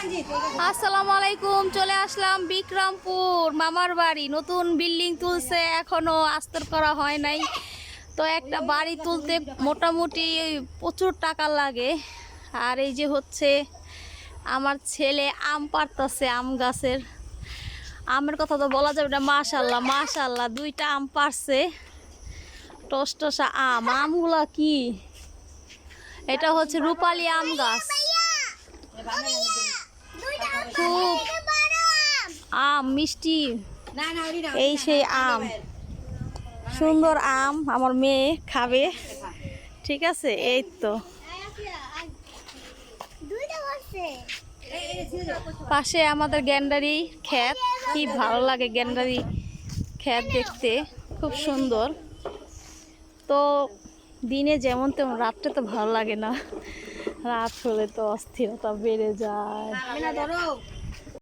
আসসালামু আলাইকুম। চলে আসলাম বিক্রমপুর মামার বাড়ি। নতুন বিল্ডিং তুলছে, এখনো আস্তর করা হয় নাই। তো একটা বাড়ি তুলতে মোটামুটি প্রচুর টাকা লাগে। আর এই যে হচ্ছে আমার ছেলে আম পাড়তাছে আম গাছের। আমের কথা তো বলা যাবে না। মাশাল্লাহ মাশাল্লাহ, 2টা আম পাড়ছে, টসটসা আম। আমগুলা কি, এটা হচ্ছে রূপালী আম গাছ। খুব আম মিষ্টি, এই সেই আম, সুন্দর আম। আমার মেয়ে খাবে, ঠিক আছে। এই তো পাশে আমাদের গ্যান্ডারি ক্ষেত। কি ভালো লাগে গ্যান্ডারি ক্ষেত দেখতে, খুব সুন্দর। তো দিনে যেমন তেমন, রাত্রে তো ভালো লাগে না। রাত হলে তো অস্থিরতা বেড়ে যায়।